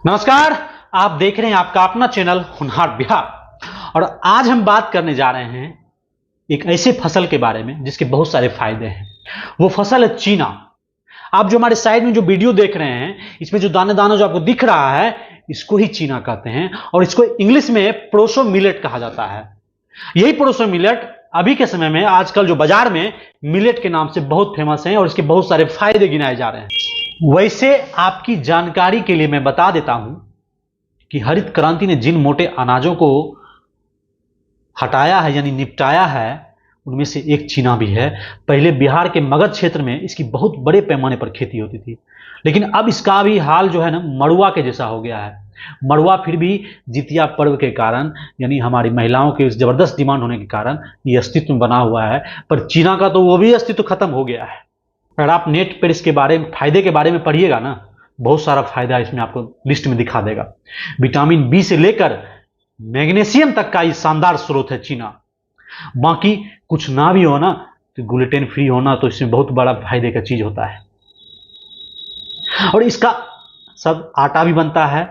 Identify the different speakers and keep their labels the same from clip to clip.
Speaker 1: नमस्कार। आप देख रहे हैं आपका अपना चैनल होनहार बिहार। और आज हम बात करने जा रहे हैं एक ऐसे फसल के बारे में जिसके बहुत सारे फायदे हैं। वो फसल है चीना। आप जो हमारे साइड में जो वीडियो देख रहे हैं, इसमें जो दाने दाना जो आपको दिख रहा है, इसको ही चीना कहते हैं और इसको इंग्लिश में प्रोसो मिलेट कहा जाता है। यही प्रोसो मिलेट अभी के समय में आजकल जो बाजार में मिलेट के नाम से बहुत फेमस है और इसके बहुत सारे फायदे गिनाए जा रहे हैं। वैसे आपकी जानकारी के लिए मैं बता देता हूं कि हरित क्रांति ने जिन मोटे अनाजों को हटाया है यानी निपटाया है, उनमें से एक चीना भी है। पहले बिहार के मगध क्षेत्र में इसकी बहुत बड़े पैमाने पर खेती होती थी, लेकिन अब इसका भी हाल जो है ना मड़ुआ के जैसा हो गया है। मड़ुआ फिर भी जितिया पर्व के कारण यानी हमारी महिलाओं के जबरदस्त डिमांड होने के कारण ये अस्तित्व में बना हुआ है, पर चीना का तो वो भी अस्तित्व खत्म हो गया है। अगर आप नेट पर इसके बारे में फायदे के बारे में पढ़िएगा ना, बहुत सारा फायदा इसमें आपको लिस्ट में दिखा देगा। विटामिन बी से लेकर मैग्नीशियम तक का ये शानदार स्रोत है चीना। बाकी कुछ ना भी हो ना तो ग्लूटेन फ्री होना तो इसमें बहुत बड़ा फायदे का चीज होता है। और इसका सब आटा भी बनता है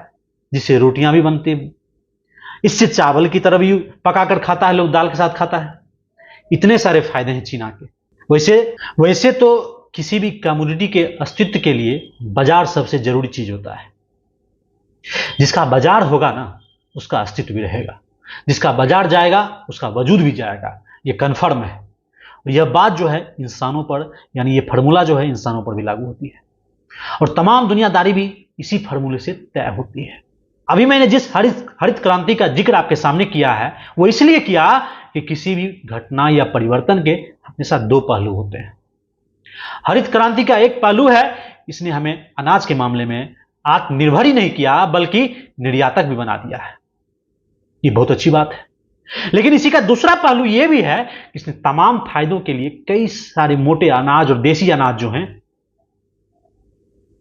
Speaker 1: जिससे रोटियां भी बनती हैं। इससे चावल की तरह भी पकाकर खाता है लोग, दाल के साथ खाता है। इतने सारे फायदे हैं चीना के। वैसे तो किसी भी कम्युनिटी के अस्तित्व के लिए बाजार सबसे जरूरी चीज होता है। जिसका बाजार होगा ना उसका अस्तित्व भी रहेगा, जिसका बाजार जाएगा उसका वजूद भी जाएगा। ये कन्फर्म है। और यह बात जो है इंसानों पर यानी ये फार्मूला जो है इंसानों पर भी लागू होती है और तमाम दुनियादारी भी इसी फार्मूले से तय होती है। अभी मैंने जिस हरित क्रांति का जिक्र आपके सामने किया है वो इसलिए किया कि किसी भी घटना या परिवर्तन के हमेशा दो पहलू होते हैं। हरित क्रांति का एक पहलू है, इसने हमें अनाज के मामले में आत्मनिर्भर ही नहीं किया बल्कि निर्यातक भी बना दिया है। ये बहुत अच्छी बात है। लेकिन इसी का दूसरा पहलू यह भी है, इसने तमाम फायदों के लिए कई सारे मोटे अनाज और देसी अनाज जो हैं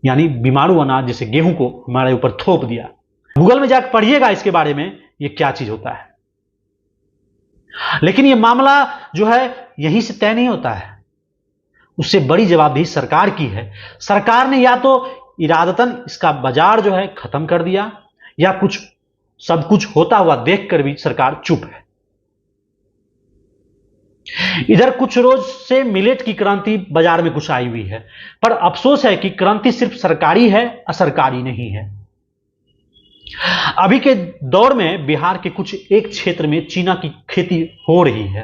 Speaker 1: यानी बीमारू अनाज जैसे गेहूं को हमारे ऊपर थोप दिया। गूगल में जाकर पढ़िएगा इसके बारे में ये क्या चीज होता है। लेकिन ये मामला जो है यहीं से तय नहीं होता है, उससे बड़ी जवाबदेही सरकार की है। सरकार ने या तो इरादतन इसका बाजार जो है खत्म कर दिया या सब कुछ होता हुआ देखकर भी सरकार चुप है। इधर कुछ रोज से मिलेट की क्रांति बाजार में कुछ आई हुई है, पर अफसोस है कि क्रांति सिर्फ सरकारी है, असरकारी नहीं है। अभी के दौर में बिहार के कुछ एक क्षेत्र में चीना की खेती हो रही है।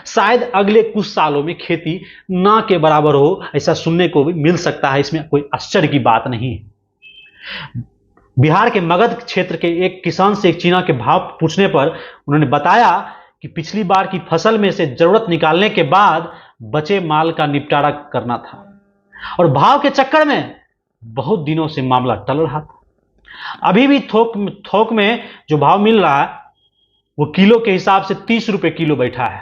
Speaker 1: शायद अगले कुछ सालों में खेती ना के बराबर हो, ऐसा सुनने को भी मिल सकता है। इसमें कोई आश्चर्य की बात नहीं है। बिहार के मगध क्षेत्र के एक किसान से एक चीना के भाव पूछने पर उन्होंने बताया कि पिछली बार की फसल में से जरूरत निकालने के बाद बचे माल का निपटारा करना था और भाव के चक्कर में बहुत दिनों से मामला टल रहा था। अभी भी थोक में जो भाव मिल रहा है वो किलो के हिसाब से 30 रुपए किलो बैठा है।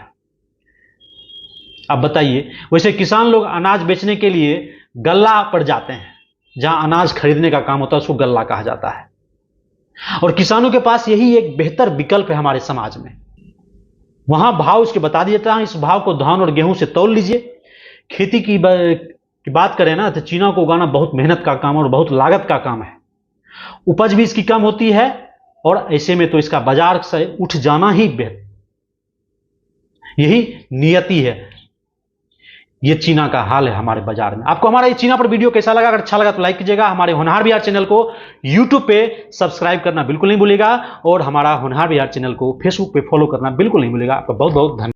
Speaker 1: अब बताइए, वैसे किसान लोग अनाज बेचने के लिए गल्ला पर जाते हैं, जहां अनाज खरीदने का काम होता है उसको गल्ला कहा जाता है। और किसानों के पास यही एक बेहतर विकल्प है हमारे समाज में। वहां भाव उसके बता दिया जाता है, इस भाव को धान और गेहूं से तौल लीजिए। खेती की बात करें ना तो चीना को उगाना बहुत मेहनत का काम और बहुत लागत का काम है। उपज भी इसकी कम होती है और ऐसे में तो इसका बाजार से उठ जाना ही बेहतर, यही नियति है। ये चीना का हाल है हमारे बाजार में। आपको हमारा ये चीना पर वीडियो कैसा लगा? अगर अच्छा लगा तो लाइक कीजिएगा। हमारे होनहार बिहार चैनल को यूट्यूब पे सब्सक्राइब करना बिल्कुल नहीं भूलिएगा और हमारा होनहार बिहार चैनल को फेसबुक पे फॉलो करना बिल्कुल नहीं भूलिएगा। आपका बहुत बहुत धन्यवाद।